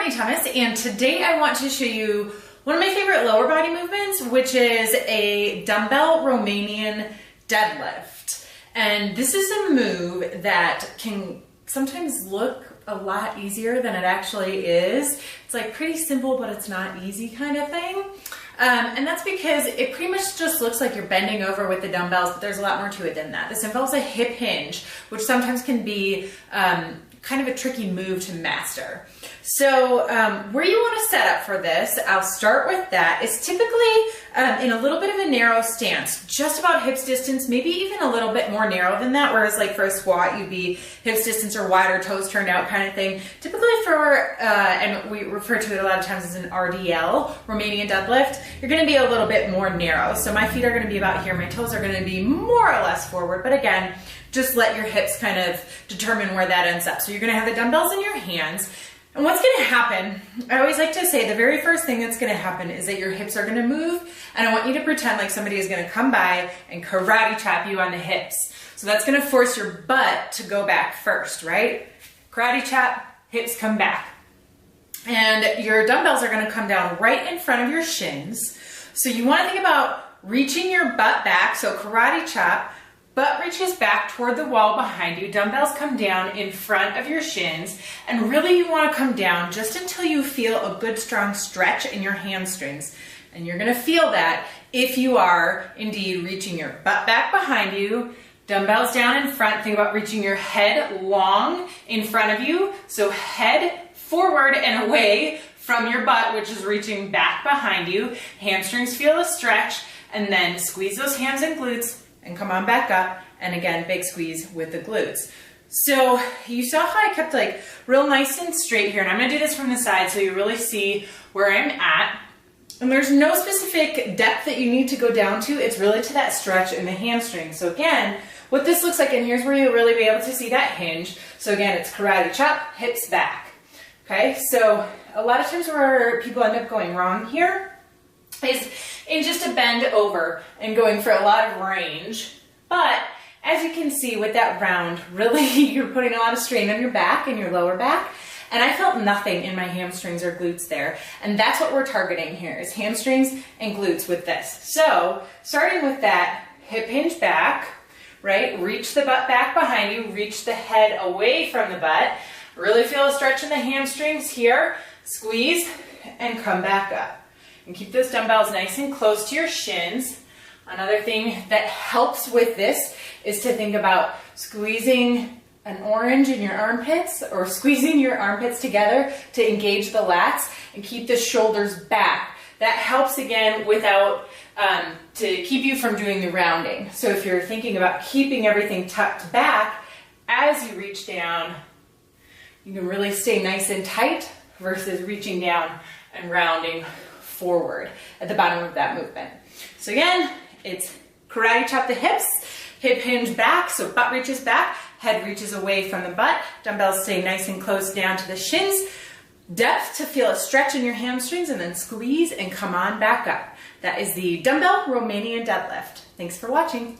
Kourtney Thomas, and today I want to show you one of my favorite lower body movements, which is a dumbbell Romanian deadlift. And this is a move that can sometimes look a lot easier than it actually is. It's like pretty simple, but it's not easy kind of thing. And that's because it pretty much just looks like you're bending over with the dumbbells, but there's a lot more to it than that. This involves a hip hinge, which sometimes can be kind of a tricky move to master. So where you want to set up for this, I'll start with that, is typically in a little bit of a narrow stance, just about hips distance, maybe even a little bit more narrow than that, whereas like for a squat, you'd be hips distance or wider, toes turned out kind of thing. Typically for, and we refer to it a lot of times as an RDL, Romanian deadlift, you're going to be a little bit more narrow. So my feet are going to be about here, my toes are going to be more or less forward, but again, just let your hips kind of determine where that ends up. So you're going to have the dumbbells in your hands. And what's going to happen, I always like to say the very first thing that's going to happen is that your hips are going to move, and I want you to pretend like somebody is going to come by and karate chop you on the hips. So that's going to force your butt to go back first, right? Karate chop, hips come back. And your dumbbells are going to come down right in front of your shins. So you want to think about reaching your butt back, so karate chop, butt reaches back toward the wall behind you, dumbbells come down in front of your shins, and really you want to come down just until you feel a good strong stretch in your hamstrings. And you're going to feel that if you are indeed reaching your butt back behind you, dumbbells down in front, think about reaching your head long in front of you, so head forward and away from your butt, which is reaching back behind you, hamstrings feel a stretch, and then squeeze those hams and glutes, and come on back up, and again, big squeeze with the glutes. So you saw how I kept like real nice and straight here, and I'm gonna do this from the side so you really see where I'm at. And there's no specific depth that you need to go down to, it's really to that stretch in the hamstring. So again, what this looks like, and here's where you'll really be able to see that hinge. So again, it's karate chop, hips back. Okay, so a lot of times where people end up going wrong here is in just a bend over and going for a lot of range. But as you can see with that round, really you're putting a lot of strain on your back and your lower back. And I felt nothing in my hamstrings or glutes there. And that's what we're targeting here, is hamstrings and glutes with this. So starting with that hip hinge back, right? Reach the butt back behind you, reach the head away from the butt. Really feel a stretch in the hamstrings here. Squeeze and come back up. And keep those dumbbells nice and close to your shins. Another thing that helps with this is to think about squeezing an orange in your armpits, or squeezing your armpits together to engage the lats and keep the shoulders back. That helps again without, to keep you from doing the rounding. So if you're thinking about keeping everything tucked back as you reach down, you can really stay nice and tight versus reaching down and rounding forward at the bottom of that movement. So again, it's karate chop the hips, hip hinge back, so butt reaches back, head reaches away from the butt, dumbbells stay nice and close down to the shins, depth to feel a stretch in your hamstrings, and then squeeze and come on back up. That is the dumbbell Romanian deadlift. Thanks for watching.